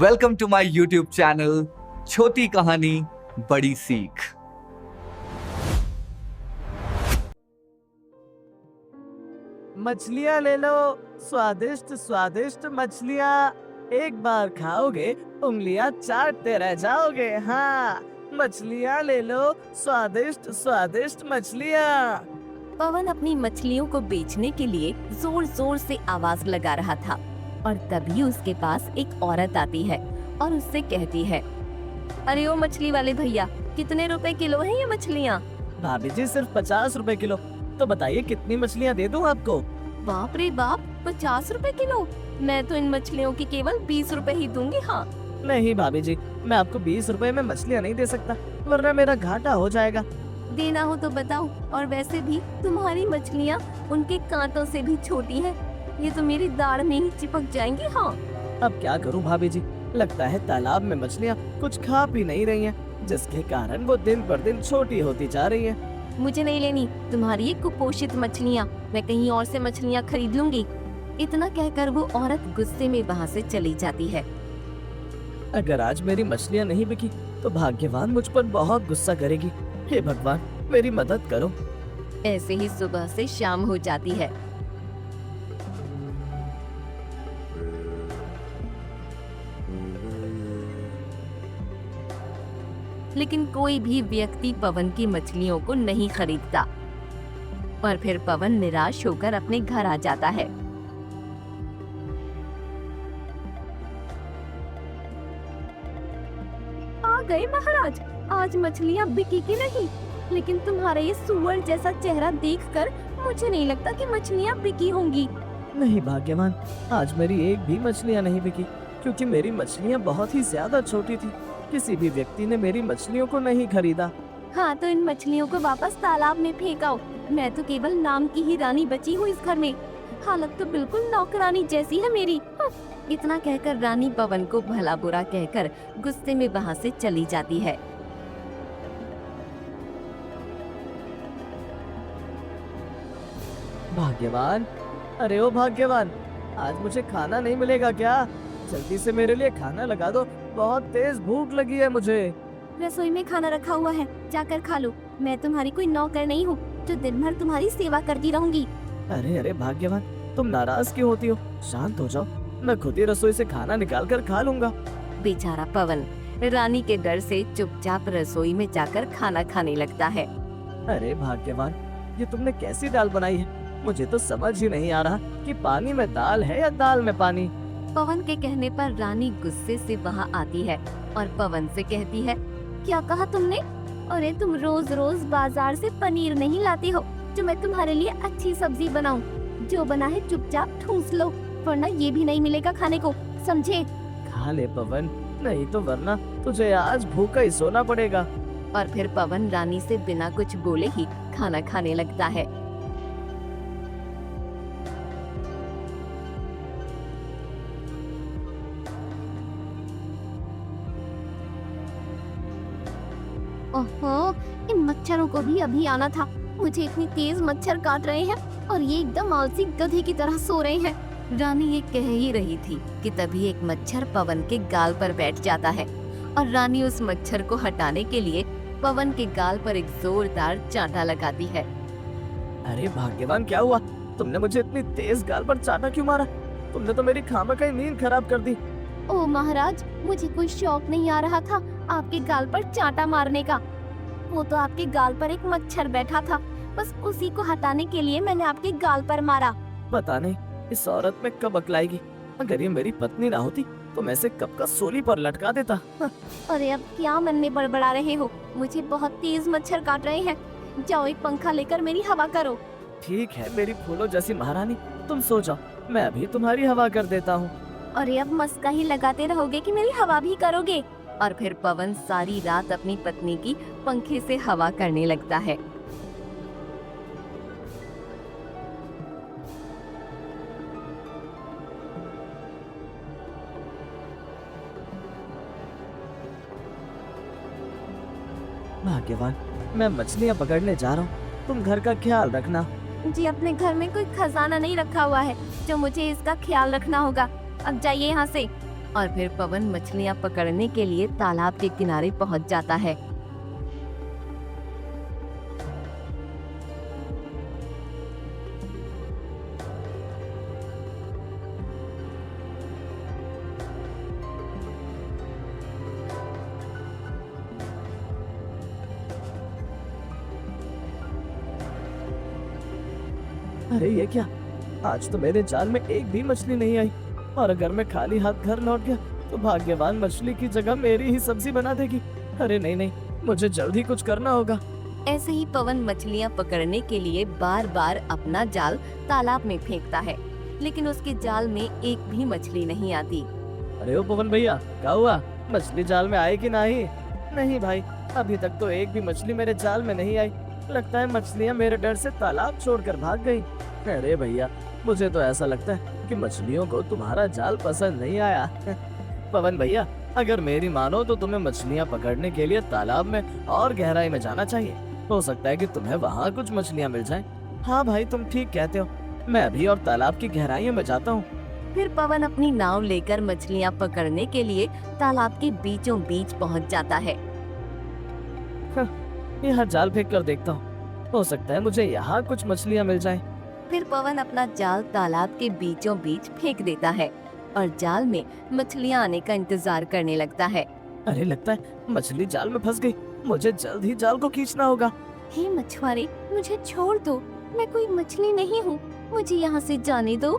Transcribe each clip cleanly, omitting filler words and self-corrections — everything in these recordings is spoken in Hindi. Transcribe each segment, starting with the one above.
Welcome to my YouTube channel छोटी कहानी बड़ी सीख। मछलियाँ ले लो, स्वादिष्ट स्वादिष्ट मछलियाँ। एक बार खाओगे उंगलियाँ चाटते रह जाओगे। हाँ, मछलियाँ ले लो, स्वादिष्ट स्वादिष्ट मछलियाँ। पवन अपनी मछलियों को बेचने के लिए जोर जोर से आवाज लगा रहा था और तभी उसके पास एक औरत आती है और उससे कहती है, अरे ओ मछली वाले भैया, कितने रुपए किलो है ये मछलियाँ? भाभी जी सिर्फ 50 रुपए किलो। तो बताइए कितनी मछलियाँ दे दूँ आपको? बाप रे बाप, 50 रुपए किलो? मैं तो इन मछलियों की केवल 20 रुपए ही दूंगी। हाँ नहीं भाभी जी, मैं आपको 20 रुपए में मछलियाँ नहीं दे सकता, वरना मेरा घाटा हो जाएगा। देना हो तो बताओ, और वैसे भी तुम्हारी मछलियाँ उनके कांटों से भी छोटी हैं। ये तो मेरी दाढ़ में ही चिपक जाएंगी। हाँ अब क्या करूं भाभी जी, लगता है तालाब में मछलियाँ कुछ खा पी नहीं रही हैं, जिसके कारण वो दिन पर दिन छोटी होती जा रही हैं। मुझे नहीं लेनी तुम्हारी ये कुपोषित मछलियाँ, मैं कहीं और से मछलियाँ खरीद लूंगी। इतना कहकर वो औरत गुस्से में वहाँ से चली जाती है। अगर आज मेरी मछलियाँ नहीं बिकी तो भाग्यवान मुझ पर बहुत गुस्सा करेगी। हे भगवान, मेरी मदद करो। ऐसे ही सुबह से शाम हो जाती है। लेकिन कोई भी व्यक्ति पवन की मछलियों को नहीं खरीदता और फिर पवन निराश होकर अपने घर आ जाता है। आ गए महाराज, आज मछलियाँ बिकी कि नहीं? लेकिन तुम्हारा ये सुअर जैसा चेहरा देखकर मुझे नहीं लगता कि मछलियाँ बिकी होंगी। नहीं भाग्यवान, आज मेरी एक भी मछलियाँ नहीं बिकी, क्योंकि मेरी मछलियाँ बहुत ही ज्यादा छोटी थी। किसी भी व्यक्ति ने मेरी मछलियों को नहीं खरीदा। हाँ तो इन मछलियों को वापस तालाब में फेंकाओ। मैं तो केवल नाम की ही रानी बची हूँ इस घर में। हालत तो बिल्कुल नौकरानी जैसी है मेरी। इतना कहकर रानी पवन को भला बुरा कहकर गुस्से में वहाँ से चली जाती है। भाग्यवान, अरे ओ भाग्यवान, आज मुझे खाना नहीं मिलेगा क्या? जल्दी से मेरे लिए खाना लगा दो, बहुत तेज भूख लगी है मुझे। रसोई में खाना रखा हुआ है, जाकर खा लो। मैं तुम्हारी कोई नौकर नहीं हूँ जो दिन भर तुम्हारी सेवा करती रहूंगी। अरे अरे भाग्यवान, तुम नाराज क्यों होती हो? शांत हो जाओ, मैं खुद ही रसोई से खाना निकाल कर खा लूंगा। बेचारा पवन रानी के डर से चुपचाप रसोई में जाकर खाना खाने लगता है। अरे भाग्यवान, ये तुमने कैसी दाल बनाई है? मुझे तो समझ ही नहीं आ रहा कि पानी में दाल है या दाल में पानी। पवन के कहने पर रानी गुस्से से वहाँ आती है और पवन से कहती है, क्या कहा तुमने? अरे तुम रोज रोज बाजार से पनीर नहीं लाती हो जो मैं तुम्हारे लिए अच्छी सब्जी बनाऊं। जो बना है चुपचाप ठूस लो, वरना ये भी नहीं मिलेगा खाने को, समझे? खा ले पवन, नहीं तो वरना तुझे आज भूखा ही सोना पड़ेगा। और फिर पवन रानी से बिना कुछ बोले ही खाना खाने लगता है। ओहो, इन मच्छरों को भी अभी आना था। मुझे इतनी तेज मच्छर काट रहे हैं और ये एकदम आलसी गधे की तरह सो रहे हैं। रानी ये कह ही रही थी कि तभी एक मच्छर पवन के गाल पर बैठ जाता है और रानी उस मच्छर को हटाने के लिए पवन के गाल पर एक जोरदार चांटा लगाती है। अरे भाग्यवान, क्या हुआ? तुमने मुझे इतनी तेज गाल पर चाटा क्यों मारा? तुमने तो मेरी खामखा नींद खराब कर दी। ओ महाराज, मुझे कोई शौक नहीं आ रहा था आपके गाल पर चांटा मारने का। वो तो आपके गाल पर एक मच्छर बैठा था, बस उसी को हटाने के लिए मैंने आपके गाल पर मारा। पता नहीं इस औरत में कब अकल आएगी। अगर ये मेरी पत्नी ना होती तो मैं इसे कब का सूली पर लटका देता। अरे अब क्या मन में बड़बड़ा रहे हो? मुझे बहुत तेज मच्छर काट रहे हैं। जाओ एक पंखा लेकर मेरी हवा करो। ठीक है मेरी फूलों जैसी महारानी, तुम सो जाओ, मैं अभी तुम्हारी हवा कर देता हूँ। अरे अब मस्का ही लगाते रहोगे कि मेरी हवा भी करोगे? और फिर पवन सारी रात अपनी पत्नी की पंखे से हवा करने लगता है। भाग्यवान, मैं मछलियाँ पकड़ने जा रहा हूँ, तुम घर का ख्याल रखना। जी, अपने घर में कोई खजाना नहीं रखा हुआ है जो मुझे इसका ख्याल रखना होगा। अब जाइए यहाँ से। और फिर पवन मछलियाँ पकड़ने के लिए तालाब के किनारे पहुंच जाता है। अरे ये क्या, आज तो मेरे जाल में एक भी मछली नहीं आई, और अगर मैं खाली हाथ घर लौट गया तो भाग्यवान मछली की जगह मेरी ही सब्जी बना देगी। अरे नहीं नहीं, मुझे जल्दी कुछ करना होगा। ऐसे ही पवन मछलियाँ पकड़ने के लिए बार बार अपना जाल तालाब में फेंकता है, लेकिन उसके जाल में एक भी मछली नहीं आती। अरे ओ पवन भैया, क्या हुआ? मछली जाल में आई कि नहीं? नहीं भाई, अभी तक तो एक भी मछली मेरे जाल में नहीं आई। लगता है मछलियाँ मेरे डर से तालाब छोड़कर भाग गई। अरे भैया, मुझे तो ऐसा लगता है कि मछलियों को तुम्हारा जाल पसंद नहीं आया। पवन भैया, अगर मेरी मानो तो तुम्हें मछलियाँ पकड़ने के लिए तालाब में और गहराई में जाना चाहिए। हो सकता है कि तुम्हें वहाँ कुछ मछलियाँ मिल जाएं। हाँ भाई, तुम ठीक कहते हो, मैं अभी और तालाब की गहराइयों में जाता हूँ। फिर पवन अपनी नाव लेकर मछलियाँ पकड़ने के लिए तालाब के बीचों बीच पहुंच जाता है। यहाँ जाल फेंक कर देखता हूँ, हो सकता है मुझे यहाँ कुछ मछलियाँ मिल जाएं। फिर पवन अपना जाल तालाब के बीचों बीच फेंक देता है और जाल में मछलियाँ आने का इंतजार करने लगता है। अरे लगता है मछली जाल में फंस गई, मुझे जल्द ही जाल को खींचना होगा। हे मछुआरे, मुझे छोड़ दो, मैं कोई मछली नहीं हूँ, मुझे यहाँ से जाने दो।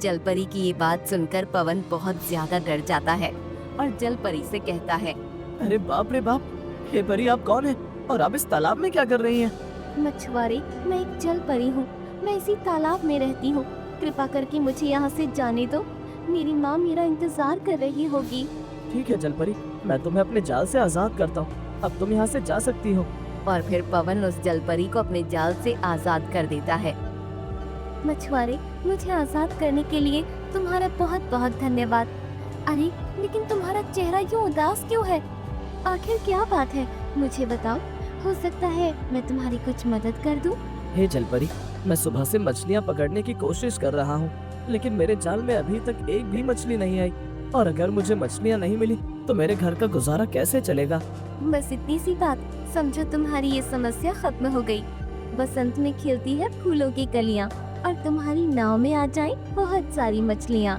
जलपरी की ये बात सुनकर पवन बहुत ज्यादा डर जाता है और जलपरी से कहता है, अरे बाप रे बाप, हे परी, आप कौन है और आप इस तालाब में क्या कर रही हैं? मछुआरे, मैं एक जलपरी हूँ, मैं इसी तालाब में रहती हूँ, कृपा करके मुझे यहाँ से जाने दो, मेरी माँ मेरा इंतजार कर रही होगी। ठीक है जलपरी, मैं तुम्हें अपने जाल से आजाद करता हूँ, अब तुम यहाँ से जा सकती हो। और फिर पवन उस जलपरी को अपने जाल से आजाद कर देता है। मछुआरे, मुझे आजाद करने के लिए तुम्हारा बहुत बहुत धन्यवाद। अरे लेकिन तुम्हारा चेहरा यूँ उदास क्यों है? आखिर क्या बात है, मुझे बताओ, हो सकता है मैं तुम्हारी कुछ मदद कर दूं। हे जलपरी, मैं सुबह से मछलियाँ पकड़ने की कोशिश कर रहा हूँ, लेकिन मेरे जाल में अभी तक एक भी मछली नहीं आई, और अगर मुझे मछलियाँ नहीं मिली तो मेरे घर का गुजारा कैसे चलेगा? बस इतनी सी बात, समझो तुम्हारी ये समस्या खत्म हो गई। बसंत में खिलती है फूलों की कलियां और तुम्हारी नाव में आ जाएं बहुत सारी मछलियां।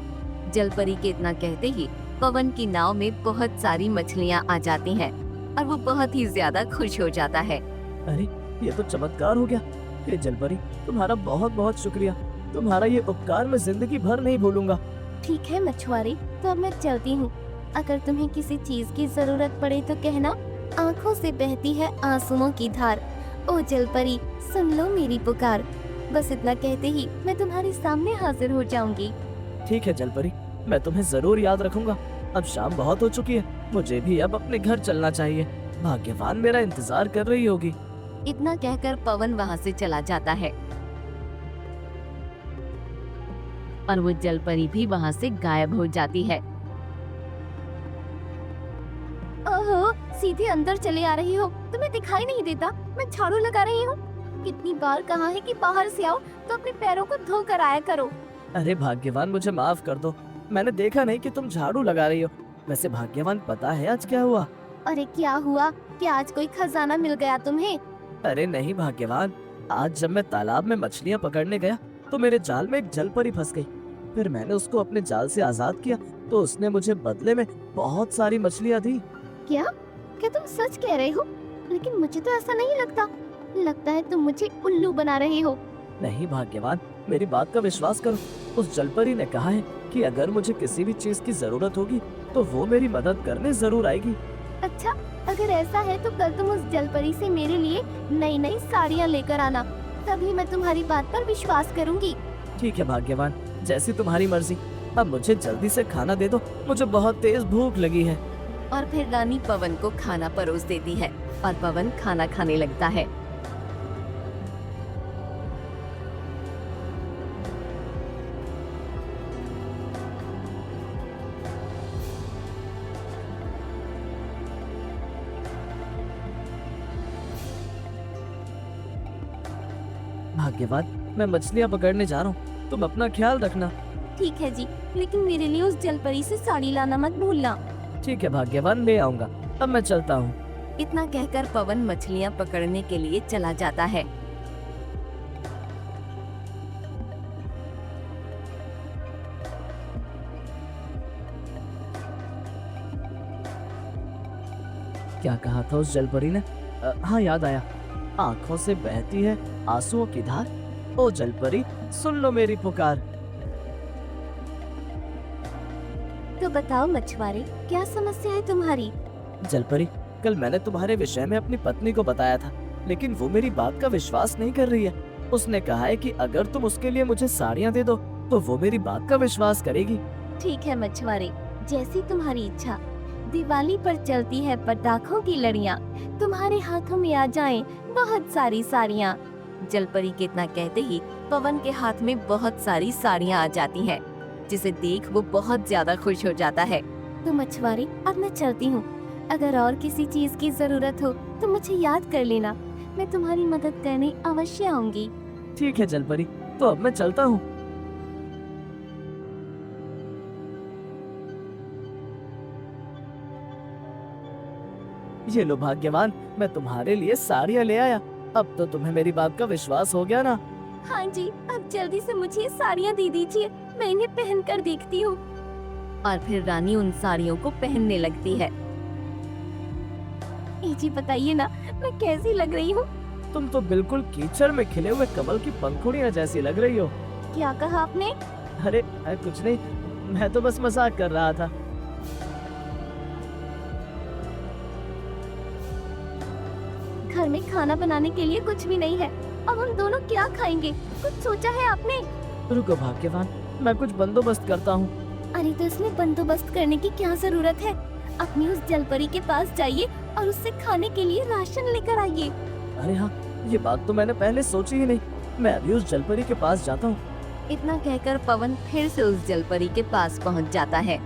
जलपरी के इतना कहते ही पवन की नाव में बहुत सारी मछलियां आ जाती हैं और वो बहुत ही ज्यादा खुश हो जाता है। अरे ये तो चमत्कार हो गया। हे जलपरी, तुम्हारा बहुत बहुत शुक्रिया, तुम्हारा ये उपकार मैं जिंदगी भर नहीं भूलूंगा। ठीक है मछुआरे, तो अब मैं चलती हूँ। अगर तुम्हें किसी चीज की जरूरत पड़े तो कहना, आँखों से बहती है आंसुओं की धार। ओ जलपरी, सुन लो मेरी पुकार। बस इतना कहते ही मैं तुम्हारे सामने हाजिर हो जाऊंगी। ठीक है जलपरी, मैं तुम्हें जरूर याद रखूंगा। अब शाम बहुत हो चुकी है, मुझे भी अब अपने घर चलना चाहिए। भाग्यवान मेरा इंतजार कर रही होगी। इतना कहकर पवन वहाँ से चला जाता है और वो जलपरी भी वहाँ से गायब हो जाती है। ओहो, सीधे अंदर चले आ रही हो, तुम्हें दिखाई नहीं देता मैं झाड़ू लगा रही हूँ। कितनी बार कहा है कि बाहर से आओ तो अपने पैरों को धो कर आया करो। अरे भाग्यवान, मुझे माफ कर दो, मैंने देखा नहीं कि तुम झाड़ू लगा रही हो। वैसे भाग्यवान, पता है आज क्या हुआ? अरे क्या हुआ? क्या आज कोई खजाना मिल गया तुम्हें? अरे नहीं भाग्यवान, आज जब मैं तालाब में मछलियाँ पकड़ने गया तो मेरे जाल में एक जलपरी फंस गई। फिर मैंने उसको अपने जाल से आजाद किया तो उसने मुझे बदले में बहुत सारी मछलियाँ दी। क्या क्या तुम सच कह रहे हो? लेकिन मुझे तो ऐसा नहीं लगता, लगता है तुम मुझे उल्लू बना रहे हो। नहीं भाग्यवान, मेरी बात का विश्वास करो। उस जलपरी ने कहा है कि अगर मुझे किसी भी चीज की जरूरत होगी तो वो मेरी मदद करने जरूर आएगी। अच्छा, अगर ऐसा है तो कल तुम उस जलपरी से मेरे लिए नई नई साड़ियाँ लेकर आना, तभी मैं तुम्हारी बात पर विश्वास करूंगी। ठीक है भाग्यवान, जैसी तुम्हारी मर्जी। अब मुझे जल्दी से खाना दे दो, मुझे बहुत तेज भूख लगी है। और फिर रानी पवन को खाना परोस देती है और पवन खाना खाने लगता है। भाग्यवान, मैं मछलियाँ पकड़ने जा रहा हूँ, तुम अपना ख्याल रखना। ठीक है जी, लेकिन मेरे लिए उस जलपरी से साड़ी लाना मत भूलना। ठीक है भाग्यवान, ले आऊंगा। अब मैं चलता हूँ। इतना कहकर पवन मछलियाँ पकड़ने के लिए चला जाता है। क्या कहा था उस जलपरी ने? हाँ, याद आया। आंखों से बहती है आंसुओं की धार, ओ जलपरी सुन लो मेरी पुकार। तो बताओ मछुआरे, क्या समस्या है तुम्हारी? जलपरी, कल मैंने तुम्हारे विषय में अपनी पत्नी को बताया था, लेकिन वो मेरी बात का विश्वास नहीं कर रही है। उसने कहा है कि अगर तुम उसके लिए मुझे साड़ियाँ दे दो तो वो मेरी बात का विश्वास करेगी। ठीक है मछुआरे, जैसी तुम्हारी इच्छा। दिवाली पर चलती है पटाखों की लड़ियाँ, तुम्हारे हाथों में आ जाएं बहुत सारी साड़ियाँ। जलपरी के इतना कहते ही पवन के हाथ में बहुत सारी साड़ियाँ आ जाती हैं, जिसे देख वो बहुत ज्यादा खुश हो जाता है। तो मछुआरे, अब मैं चलती हूँ। अगर और किसी चीज की जरूरत हो तो मुझे याद कर लेना, मैं तुम्हारी मदद करने अवश्य आऊंगी। ठीक है जलपरी, तो अब मैं चलता हूँ। ये लो भाग्यवान, मैं तुम्हारे लिए साड़ियाँ ले आया। अब तो तुम्हें मेरी बात का विश्वास हो गया ना? हाँ जी, अब जल्दी से मुझे ये साड़ियाँ दे दीजिए, मैं इन्हें पहन कर देखती हूँ। और फिर रानी उन साड़ियों को पहनने लगती है। जी बताइए ना, मैं कैसी लग रही हूँ? तुम तो बिल्कुल कीचड़ में खिले हुए कमल की पंखुड़ियाँ जैसी लग रही हो। क्या कहा आपने? अरे कुछ नहीं, मैं तो बस मजाक कर रहा था। घर में खाना बनाने के लिए कुछ भी नहीं है, अब हम दोनों क्या खाएंगे? कुछ सोचा है आपने? रुको भाग्यवान, मैं कुछ बंदोबस्त करता हूँ। अरे तो इसमें बंदोबस्त करने की क्या जरूरत है? अपनी उस जलपरी के पास जाइए और उससे खाने के लिए राशन लेकर आइए। अरे हाँ, ये बात तो मैंने पहले सोची ही नहीं। मैं अभी उस जलपरी के पास जाता हूँ। इतना कहकर पवन फिर से उस जलपरी के पास पहुंच जाता है।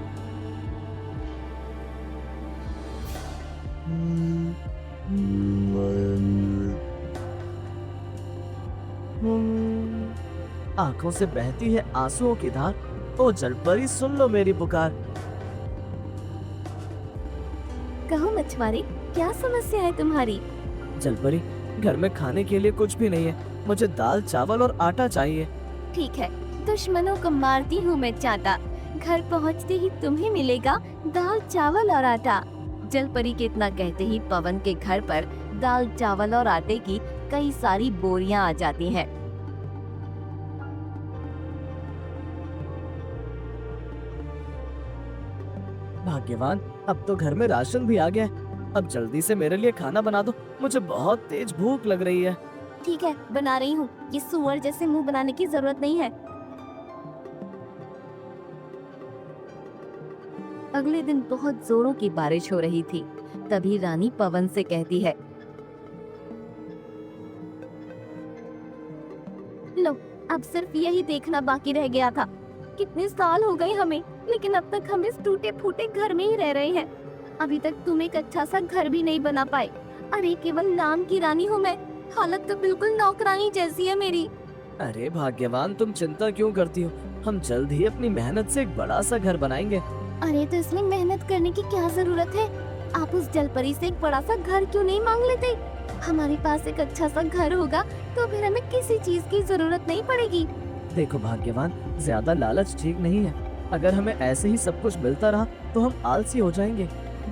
आंखों से बहती है आंसुओं की धार, ओ जलपरी सुन लो मेरी पुकार। कहो मछुआरे, क्या समस्या है तुम्हारी? जलपरी, घर में खाने के लिए कुछ भी नहीं है। मुझे दाल चावल और आटा चाहिए। ठीक है, दुश्मनों को मारती हूँ मैं चाटा, घर पहुँचते ही तुम्हें मिलेगा दाल चावल और आटा। जलपरी के इतना कहते ही पवन के घर पर दाल चावल और आटे की कई सारी बोरियां आ जाती हैं। भाग्यवान, अब तो घर में राशन भी आ गया है। अब जल्दी से मेरे लिए खाना बना दो, मुझे बहुत तेज भूख लग रही है। ठीक है, बना रही हूँ। ये सुअर जैसे मुंह बनाने की जरूरत नहीं है। अगले दिन बहुत जोरों की बारिश हो रही थी। तभी रानी पवन से कहती है, लो, अब सिर्फ यही देखना बाकी रह गया था। कितने साल हो गए हमें, लेकिन अब तक हम इस टूटे फूटे घर में ही रह रहे हैं। अभी तक तुम एक अच्छा सा घर भी नहीं बना पाए। अरे केवल नाम की रानी हूँ मैं, हालत तो बिल्कुल नौकरानी जैसी है मेरी। अरे भाग्यवान, तुम चिंता क्यों करती हो? हम जल्द ही अपनी मेहनत से एक बड़ा सा घर बनाएंगे। अरे तो इसमें मेहनत करने की क्या जरूरत है? आप उस जलपरी से एक बड़ा सा घर क्यों नहीं मांग लेते? हमारे पास एक अच्छा सा घर होगा तो फिर हमें किसी चीज की जरूरत नहीं पड़ेगी। देखो भाग्यवान, ज्यादा लालच ठीक नहीं है। अगर हमें ऐसे ही सब कुछ मिलता रहा तो हम आलसी हो जाएंगे।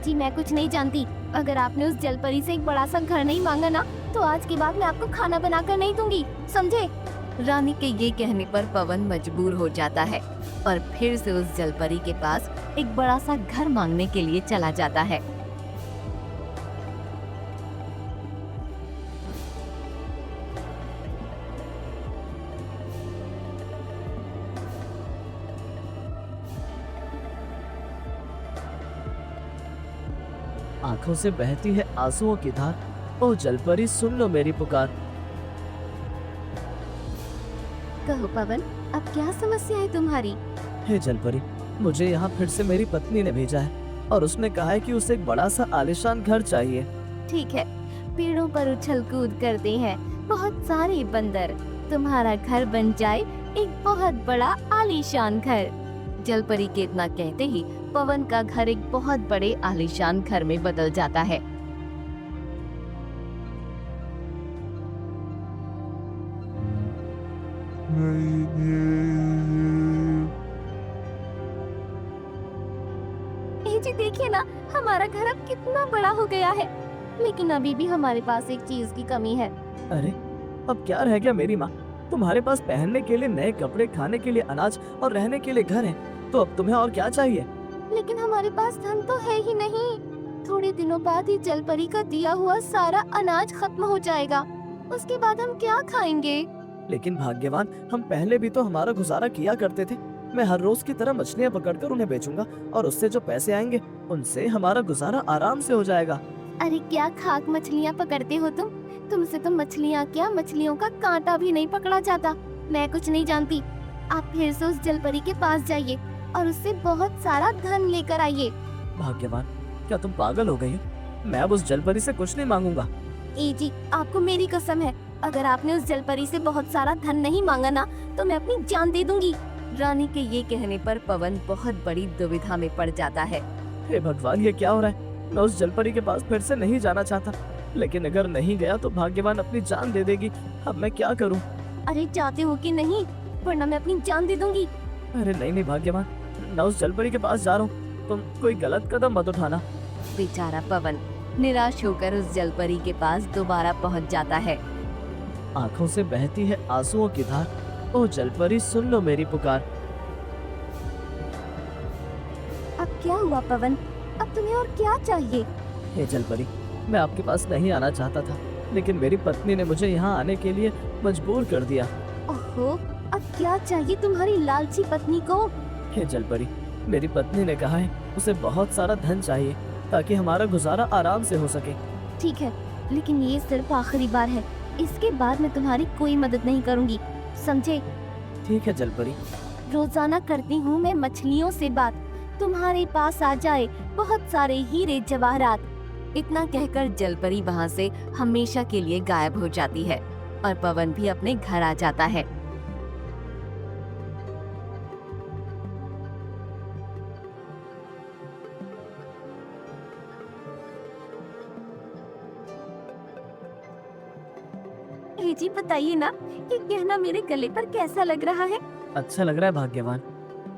जी मैं कुछ नहीं जानती। अगर आपने उस जलपरी से एक बड़ा सा घर नहीं मांगा ना, तो आज के बाद मैं आपको खाना बनाकर नहीं दूंगी, समझे? रानी के ये कहने पर पवन मजबूर हो जाता है और फिर से उस जलपरी के पास एक बड़ा सा घर मांगने के लिए चला जाता है। आंखों से बहती है आंसुओं की धार, ओ जलपरी सुन लो मेरी पुकार। कहो पवन, अब क्या समस्या है तुम्हारी? हे जलपरी, मुझे यहाँ फिर से मेरी पत्नी ने भेजा है और उसने कहा है कि उसे एक बड़ा सा आलीशान घर चाहिए। ठीक है, पेड़ों पर उछल कूद करते हैं बहुत सारे बंदर। तुम्हारा घर बन जाए एक बहुत बड़ा आलीशान घर। जलपरी के इतना कहते ही पवन का घर एक बहुत बड़े आलीशान घर में बदल जाता है। जी देखिए ना, हमारा घर अब कितना बड़ा हो गया है, लेकिन अभी भी हमारे पास एक चीज की कमी है। अरे अब क्या रह गया मेरी माँ? तुम्हारे पास पहनने के लिए नए कपड़े, खाने के लिए अनाज और रहने के लिए घर है, तो अब तुम्हें और क्या चाहिए? लेकिन हमारे पास धन तो है ही नहीं। थोड़े दिनों बाद ही जलपरी का दिया हुआ सारा अनाज खत्म हो जाएगा। उसके बाद हम क्या खाएंगे? लेकिन भाग्यवान, हम पहले भी तो हमारा गुजारा किया करते थे। मैं हर रोज की तरह मछलियाँ पकड़कर उन्हें बेचूंगा और उससे जो पैसे आएंगे उनसे हमारा गुजारा आराम से हो जाएगा। अरे क्या खाक मछलियाँ पकड़ते हो तुम? तुमसे तो मछलियाँ क्या, मछलियों का कांटा भी नहीं पकड़ा जाता। मैं कुछ नहीं जानती। आप फिर से उस जलपरी के पास जाइए और उससे बहुत सारा धन लेकर आइए। भाग्यवान, क्या तुम पागल हो गई हो? मैं अब उस जलपरी से कुछ नहीं मांगूंगा। ए जी, आपको मेरी कसम है, अगर आपने उस जलपरी से बहुत सारा धन नहीं मांगा ना, तो मैं अपनी जान दे दूंगी। रानी के ये कहने पर पवन बहुत बड़ी दुविधा में पड़ जाता है। हे भगवान, ये क्या हो रहा है? मैं उस जलपरी के पास फिर से नहीं जाना चाहता, लेकिन अगर नहीं गया तो भाग्यवान अपनी जान दे देगी। अब मैं क्या करूं? अरे जाते हो कि नहीं, वरना मैं अपनी जान दे दूंगी। अरे नहीं नहीं भाग्यवान, मैं उस जलपरी के पास जा रहा हूँ। तुम कोई गलत कदम मत उठाना। बेचारा पवन निराश होकर उस जलपरी के पास दोबारा पहुंच जाता है। आंखों से बहती है आंसुओं की धार। ओ जलपरी, सुन लो मेरी पुकार। अब क्या हुआ पवन? अब तुम्हें और क्या चाहिए? हे जलपरी, मैं आपके पास नहीं आना चाहता था, लेकिन मेरी पत्नी ने मुझे यहाँ आने के लिए मजबूर कर दिया। ओहो, अब क्या चाहिए तुम्हारी लालची पत्नी को? हे जलपरी, मेरी पत्नी ने कहा है उसे बहुत सारा धन चाहिए ताकि हमारा गुजारा आराम से हो सके। ठीक है, लेकिन ये सिर्फ आखिरी बार है। इसके बाद मैं तुम्हारी कोई मदद नहीं करूंगी, समझे? ठीक है जलपरी। रोजाना करती हूँ मैं मछलियों से बात, तुम्हारे पास आ जाए बहुत सारे हीरे जवाहरात। इतना कहकर जलपरी वहाँ से हमेशा के लिए गायब हो जाती है और पवन भी अपने घर आ जाता है। ए जी बताइए ना, ये गहना मेरे गले पर कैसा लग रहा है? अच्छा लग रहा है भाग्यवान।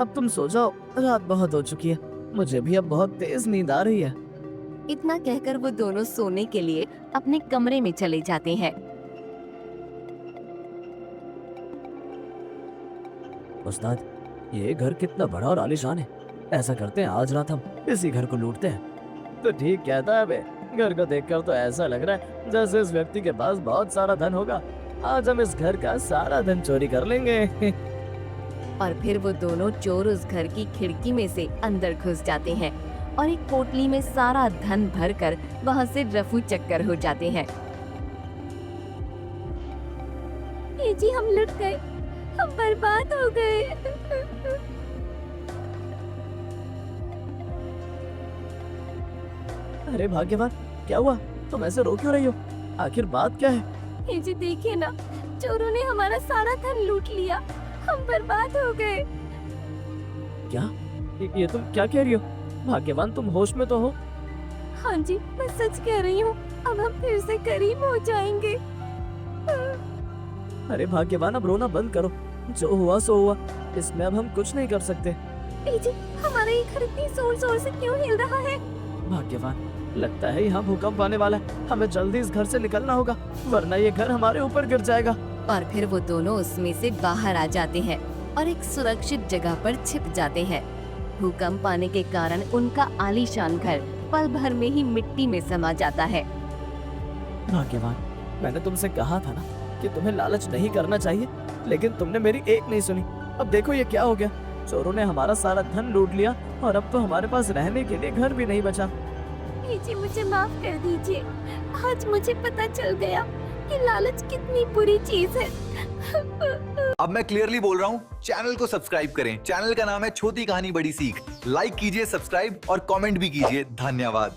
अब तुम सो जाओ, रात बहुत हो चुकी है। मुझे भी अब बहुत तेज नींद आ रही है। इतना कहकर वो दोनों सोने के लिए अपने कमरे में चले जाते हैं। उस्ताद, ये घर कितना बड़ा और आलीशान है। ऐसा करते हैं, आज रात हम इसी घर को लूटते हैं। तो ठीक कहता है बे। घर को देखकर तो ऐसा लग रहा है जैसे इस व्यक्ति के पास बहुत सारा धन होगा। आज हम इस घर का सारा धन चोरी कर लेंगे। और फिर वो दोनों चोर उस घर की खिड़की में से अंदर घुस जाते हैं और एक पोटली में सारा धन भरकर वहाँ से रफू चक्कर हो जाते हैं। ये जी, हम लुट गए, हम बर्बाद हो गए। अरे भाग्यवान, क्या हुआ? तुम ऐसे रो क्यों रही हो? आखिर बात क्या है? ये जी देखिए ना, चोरों ने हमारा सारा धन लूट लिया, हम बर्बाद हो गए। क्या? ये तुम क्या कह रही हो? भाग्यवान, तुम होश में तो हो? हाँ जी, मैं सच कह रही हूँ। अब हम फिर से गरीब हो जाएंगे। अरे भाग्यवान, अब रोना बंद करो। जो हुआ सो हुआ, इसमें अब हम कुछ नहीं कर सकते। ए जी, हमारा ये घर इतनी जोर जोर से क्यों हिल रहा है? भाग्यवान, लगता है यहाँ भूकंप आने वाला है। हमें जल्दी इस घर से निकलना होगा, वरना ये घर हमारे ऊपर गिर जाएगा। और फिर वो दोनों उसमें से बाहर आ जाते हैं और एक सुरक्षित जगह पर छिप जाते हैं। भूकंप आने के कारण उनका आलीशान घर पल भर में ही मिट्टी में समा जाता है। भाग्यवान, मैंने तुमसे कहा था ना कि तुम्हें लालच नहीं करना चाहिए, लेकिन तुमने मेरी एक नहीं सुनी। अब देखो ये क्या हो गया। चोरों ने हमारा सारा धन लूट लिया और अब तो हमारे पास रहने के लिए घर भी नहीं बचा। जी मुझे माफ कर दीजिए। आज मुझे पता चल गया कि लालच कितनी बुरी चीज है। अब मैं क्लियरली बोल रहा हूँ, चैनल को सब्सक्राइब करें। चैनल का नाम है छोटी कहानी बड़ी सीख। लाइक कीजिए, सब्सक्राइब और कमेंट भी कीजिए। धन्यवाद।